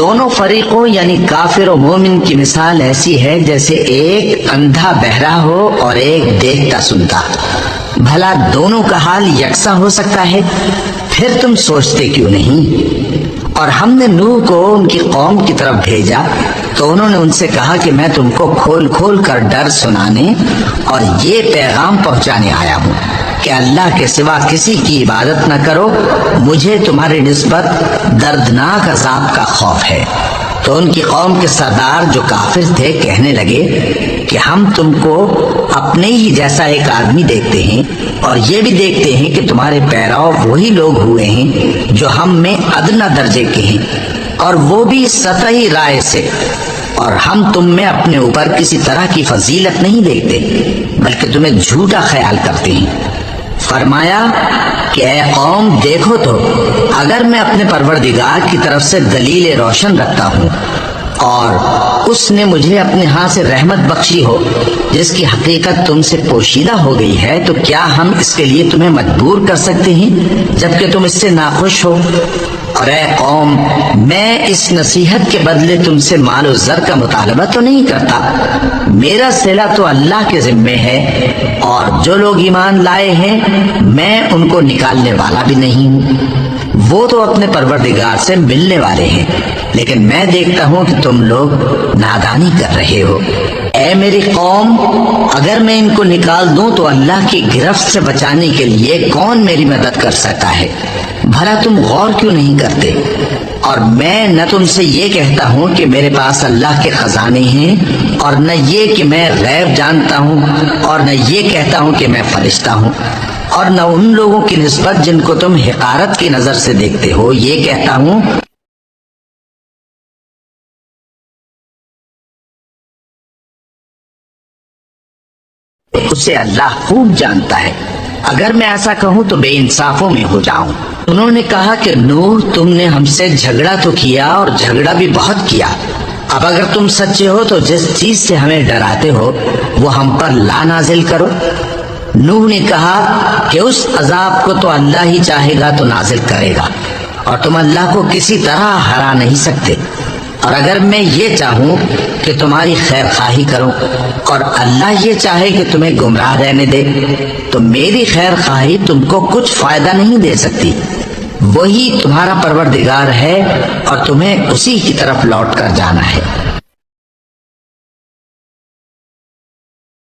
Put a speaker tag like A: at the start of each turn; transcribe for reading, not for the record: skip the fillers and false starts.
A: دونوں فریقوں یعنی کافر و مومن کی مثال ایسی ہے جیسے ایک اندھا بہرا ہو اور ایک دیکھتا سنتا۔ بھلا دونوں کا حال یکساں ہو سکتا ہے؟ پھر تم سوچتے کیوں نہیں؟ اور ہم نے نوح کو ان کی قوم کی طرف بھیجا تو انہوں نے ان سے کہا کہ میں تم کو کھول کھول کر ڈر سنانے اور یہ پیغام پہنچانے آیا ہوں کہ اللہ کے سوا کسی کی عبادت نہ کرو، مجھے تمہاری نسبت دردناک عذاب کا خوف ہے۔ تو ان کی قوم کے سردار جو کافر تھے کہنے لگے کہ ہم تم کو اپنے ہی جیسا ایک آدمی دیکھتے ہیں اور یہ بھی دیکھتے ہیں کہ تمہارے پیراؤ وہی لوگ ہوئے ہیں جو ہم میں ادنا درجے کے ہیں، اور وہ بھی سطحی رائے سے، اور ہم تم میں اپنے اوپر کسی طرح کی فضیلت نہیں دیکھتے بلکہ تمہیں جھوٹا خیال کرتے ہیں۔ فرمایا کہ اے قوم دیکھو تو، اگر میں اپنے پروردگار کی طرف سے دلیل روشن رکھتا ہوں اور اس نے مجھے اپنے ہاں سے رحمت بخشی ہو جس کی حقیقت تم سے پوشیدہ ہو گئی ہے، تو کیا ہم اس کے لیے تمہیں مجبور کر سکتے ہیں جبکہ تم اس سے ناخوش ہو؟ اور اے قوم، میں اس نصیحت کے بدلے تم سے مال و زر کا مطالبہ تو نہیں کرتا، میرا صلہ تو اللہ کے ذمے ہے، اور جو لوگ ایمان لائے ہیں میں ان کو نکالنے والا بھی نہیں ہوں، وہ تو اپنے پروردگار سے ملنے والے ہیں، لیکن میں دیکھتا ہوں کہ تم لوگ نادانی کر رہے ہو۔ اے میری قوم، اگر میں ان کو نکال دوں تو اللہ کی گرفت سے بچانے کے لیے کون میری مدد کر سکتا ہے؟ بھلا تم غور کیوں نہیں کرتے؟ اور میں نہ تم سے یہ کہتا ہوں کہ میرے پاس اللہ کے خزانے ہیں، اور نہ یہ کہ میں غیب جانتا ہوں، اور نہ یہ کہتا ہوں کہ میں فرشتہ ہوں، اور نہ ان لوگوں کی نسبت جن کو تم حقارت کی نظر سے دیکھتے ہو یہ کہتا ہوں اسے اللہ خوب جانتا ہے۔ اگر میں ایسا کہوں تو بے انصافوں میں ہو جاؤں۔ انہوں نے کہا کہ نوح، تم نے ہم سے جھگڑا تو کیا اور جھگڑا بھی بہت کیا، اب اگر تم سچے ہو تو جس چیز سے ہمیں ڈراتے ہو وہ ہم پر لا نازل کرو۔ نوح نے کہا کہ اس عذاب کو تو اللہ ہی چاہے گا تو نازل کرے گا، اور تم اللہ کو کسی طرح ہرا نہیں سکتے، اور اگر میں یہ چاہوں کہ تمہاری خیر خواہی کروں اور اللہ یہ چاہے کہ تمہیں گمراہ رہنے دے تو میری خیر خواہی تم کو کچھ فائدہ نہیں دے سکتی۔ وہی تمہارا پروردگار ہے اور تمہیں اسی کی طرف لوٹ کر جانا ہے۔